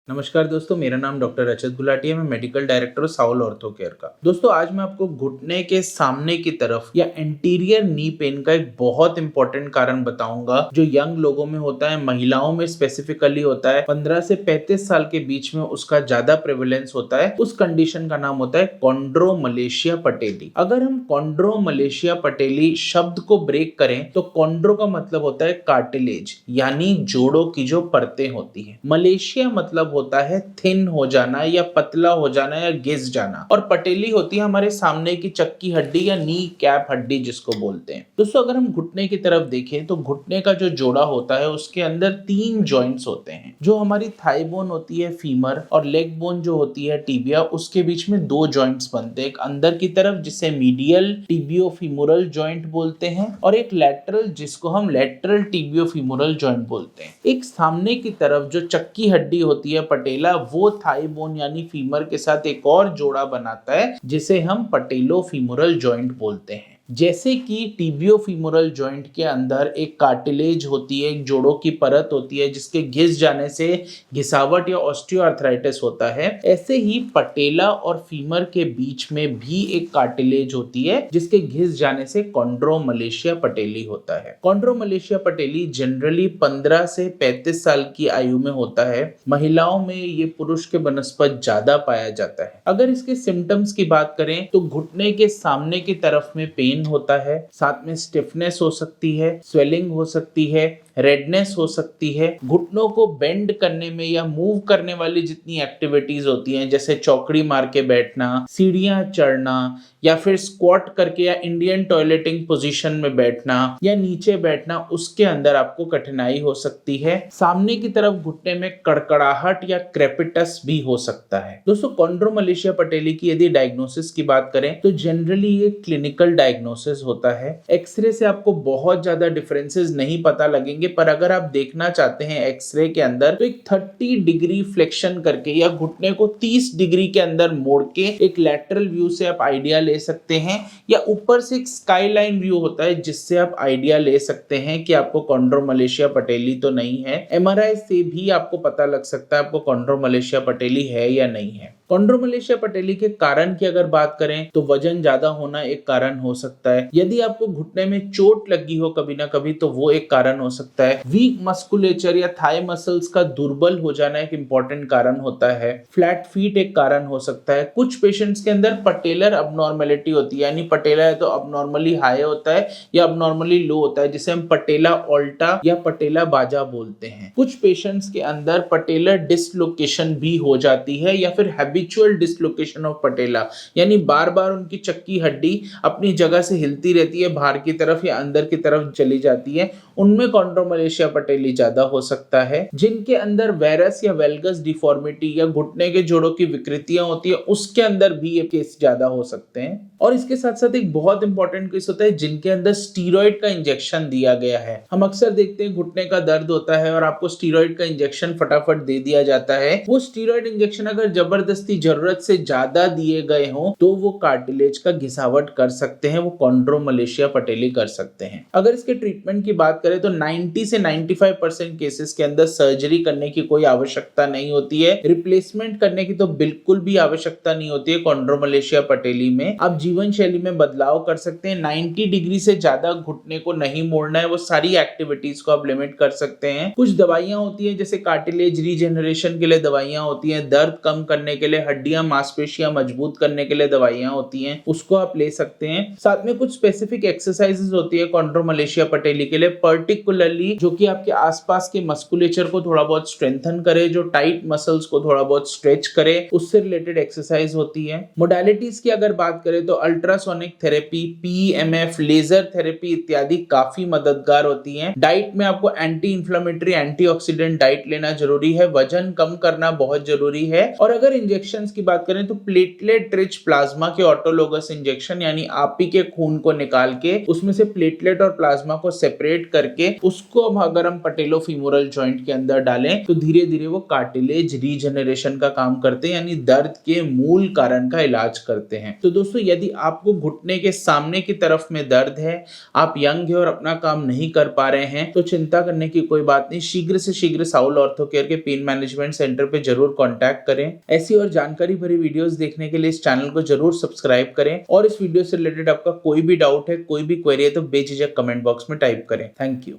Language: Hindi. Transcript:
नमस्कार दोस्तों, मेरा नाम डॉक्टर रजत गुलाटी है। मैं मेडिकल डायरेक्टर हूँ साउल ऑर्थो केयर का। दोस्तों, आज मैं आपको घुटने के सामने की तरफ या एंटीरियर नी पेन का एक बहुत इंपॉर्टेंट कारण बताऊंगा जो यंग लोगों में होता है, महिलाओं में स्पेसिफिकली होता है। 15 से 35 साल के बीच में उसका ज्यादा प्रेवलेंस होता है। उस कंडीशन का नाम होता है कॉन्ड्रोमलेशिया पटेली। अगर हम कॉन्ड्रोमलेशिया पटेली शब्द को ब्रेक करें तो कॉन्ड्रो का मतलब होता है कार्टिलेज, यानी जोड़ों की जो परतें होती है। मलेशिया मतलब होता है थिन हो जाना या पतला हो जाना या घिस जाना, और पटेली होती है हमारे सामने की चक्की हड्डी या नी कैप हड्डी जिसको बोलते हैं। दोस्तों, अगर हम घुटने की तरफ देखें तो घुटने का जो जोड़ा होता है उसके अंदर 3 जॉइंट्स होते हैं। जो हमारी थाई बोन होती है फीमर, और लेग बोन जो होती है टिबिया, उसके बीच में 2 जॉइंट्स बनते हैं। एक अंदर की तरफ जिसे मीडियल टिबियोफिमुरल जॉइंट बोलते हैं, और एक लैटरल जिसको हम लैटरल टिबियोफिमुरल जॉइंट बोलते हैं। एक सामने की तरफ जो चक्की हड्डी होती है पटेला, वो थाई बोन यानी फीमर के साथ एक और जोड़ा बनाता है जिसे हम पटेलोफिमुरल जॉइंट बोलते हैं। जैसे कि टिबियोफिमुरल जॉइंट के अंदर एक कार्टिलेज होती है, एक जोड़ों की परत होती है जिसके घिस जाने से घिसावट या ऑस्टियोआर्थराइटिस होता है, ऐसे ही पटेला और फीमर के बीच में भी एक कार्टिलेज होती है जिसके घिस जाने से कॉन्ड्रोमलेशिया पटेली होता है। कॉन्ड्रोमलेशिया पटेली जनरली 15 से 35 साल की आयु में होता है। महिलाओं में ये पुरुष के बनस्पत ज्यादा पाया जाता है। अगर इसके सिम्टम्स की बात करें तो घुटने के सामने की तरफ में पेन होता है, साथ में स्टिफनेस हो सकती है, स्वेलिंग हो सकती है, रेडनेस हो सकती है। घुटनों को बेंड करने में या मूव करने वाली जितनी एक्टिविटीज होती हैं, जैसे चौकड़ी मार के बैठना, सीढ़ियां चढ़ना, या फिर स्क्वाट करके या इंडियन टॉयलेटिंग पोजीशन में बैठना या नीचे बैठना, उसके अंदर आपको कठिनाई हो सकती है। सामने की तरफ घुटने में कड़कड़ाहट या क्रेपिटस भी हो सकता है। दोस्तों, कॉन्ड्रोमलेशिया पटेली की यदि डायग्नोसिस की बात करें तो जनरली ये क्लिनिकल डायग्नोसिस होता है। एक्सरे से आपको बहुत ज्यादा डिफरेंसेस नहीं पता लगेंगे, पर अगर आप देखना चाहते हैं एक्सरे के अंदर तो एक 30 डिग्री फ्लेक्शन करके या घुटने को 30 डिग्री के अंदर मोड़ के एक लैटरल व्यू से आप आइडिया ले सकते हैं, या ऊपर से एक स्काईलाइन व्यू होता है जिससे आप आइडिया ले सकते हैं कि आपको कॉन्ड्रोमलेशिया पटेली तो नहीं है। एमआरआई से भी आपको पता लग सकता है आपको कॉन्ड्रोमलेशिया पटेली है या नहीं है। कॉन्ड्रोमलेशिया पटेली के कारण की अगर बात करें तो वजन ज्यादा होना एक कारण हो सकता है। यदि आपको घुटने में चोट लगी हो कभी ना कभी तो वो एक कारण हो सकता है। वीक मस्कुलेचर या थाई मसल्स का दुर्बल हो जाना एक इंपॉर्टेंट कारण होता है। फ्लैट फीट एक कारण हो सकता है। कुछ पेशेंट्स के अंदर पटेलर अबनॉर्मेलिटी होती है, यानी पटेला है तो अबनॉर्मली हाई होता है या अबनॉर्मली लो होता है, जिसे हम पटेला ऑल्टा या पटेला बाजा बोलते हैं। कुछ पेशेंट्स के अंदर पटेलर डिसलोकेशन भी हो जाती है, या फिर हैबिचुअल डिसलोकेशन ऑफ पटेला, यानी बार बार उनकी चक्की हड्डी अपनी जगह से हिलती रहती है, बाहर की तरफ या अंदर की तरफ चली जाती है। उनमें कॉन्ड्रोमलेशिया पटेली ज्यादा हो सकता है। जिनके अंदर वेरस या वेल्गस डिफॉर्मिटी या घुटने के जोड़ों की विकृतियां होती है, उसके अंदर भी ये केस ज्यादा हो सकते हैं। और इसके साथ साथ एक बहुत इंपॉर्टेंट केस होता है जिनके अंदर स्टीरॉइड का इंजेक्शन दिया गया है। हम अक्सर देखते हैं घुटने का दर्द होता है और आपको स्टीरॉइड का इंजेक्शन फटाफट दे दिया जाता है। वो स्टीरॉइड इंजेक्शन अगर जबरदस्ती जरूरत से ज्यादा दिए गए हों तो वो कार्टिलेज का घिसावट कर सकते हैं, वो कॉन्ड्रोमलेशिया पटेली कर सकते हैं। अगर इसके ट्रीटमेंट की बात करें तो 90 से 95% केसेस के अंदर सर्जरी करने की कोई आवश्यकता नहीं होती है। रिप्लेसमेंट करने की तो बिल्कुल भी आवश्यकता नहीं होती है। कॉन्ड्रोमलेशिया पटेली में आप जीवन शैली में बदलाव कर सकते हैं। 90 डिग्री से ज्यादा घुटने को नहीं मोड़ना है, वो सारी एक्टिविटीज को आप लिमिट कर सकते हैं। कुछ दवाइयां होती हैं जैसे कार्टिलेज रीजनरेशन के लिए दवाइयां होती हैं, दर्द कम करने के लिए, हड्डियां मांसपेशियां मजबूत करने के लिए दवाइयां होती हैं, उसको आप ले सकते हैं। साथ में कुछ स्पेसिफिक एक्सरसाइजेस होती है कॉन्ड्रोमलेशिया पटेली के लिए, पर्टिकुलरली जो कि आपके आसपास के मस्कुलेचर को थोड़ा बहुत स्ट्रेंथन करे, जो टाइट मसल्स को थोड़ा बहुत स्ट्रेच करे, उससे रिलेटेड एक्सरसाइज होती है। मोडालिटीज की अगर बात करें तो ultrasonic therapy, PMF, laser therapy इत्यादि काफी मददगार होती हैं। डाइट में आपको एंटी इंफ्लेमेटरी, एंटीऑक्सीडेंट डाइट लेना जरूरी है। वजन कम करना बहुत जरूरी है। और अगर इंजेक्शंस की बात करें तो प्लेटलेट रिच प्लाज्मा के ऑटोलोगस इंजेक्शन, यानी आप ही के खून को निकाल के उसमें से प्लेटलेट और प्लाज्मा को सेपरेट करके उसको उसको अब अगर हम पटेलोफीमोरल जॉइंट के अंदर डालें तो धीरे धीरे वो कार्टिलेज रीजनरेशन का काम करते हैं, यानी दर्द के मूल कारण का इलाज करते हैं। तो दोस्तों यदि आपको घुटने के सामने की तरफ में दर्द है, आप यंग है और अपना काम नहीं कर पा रहे हैं, तो चिंता करने की कोई बात नहीं। शीघ्र से शीघ्र साउल ऑर्थो केयर के पेन मैनेजमेंट सेंटर पे जरूर कांटेक्ट करें। ऐसी और जानकारी भरी वीडियोस देखने के लिए इस चैनल को जरूर सब्सक्राइब करें और इस वीडियो से रिलेटेड आपका कोई भी डाउट है, कोई भी क्वेरी है तो बेझिझक कमेंट बॉक्स में टाइप करें। Thank you.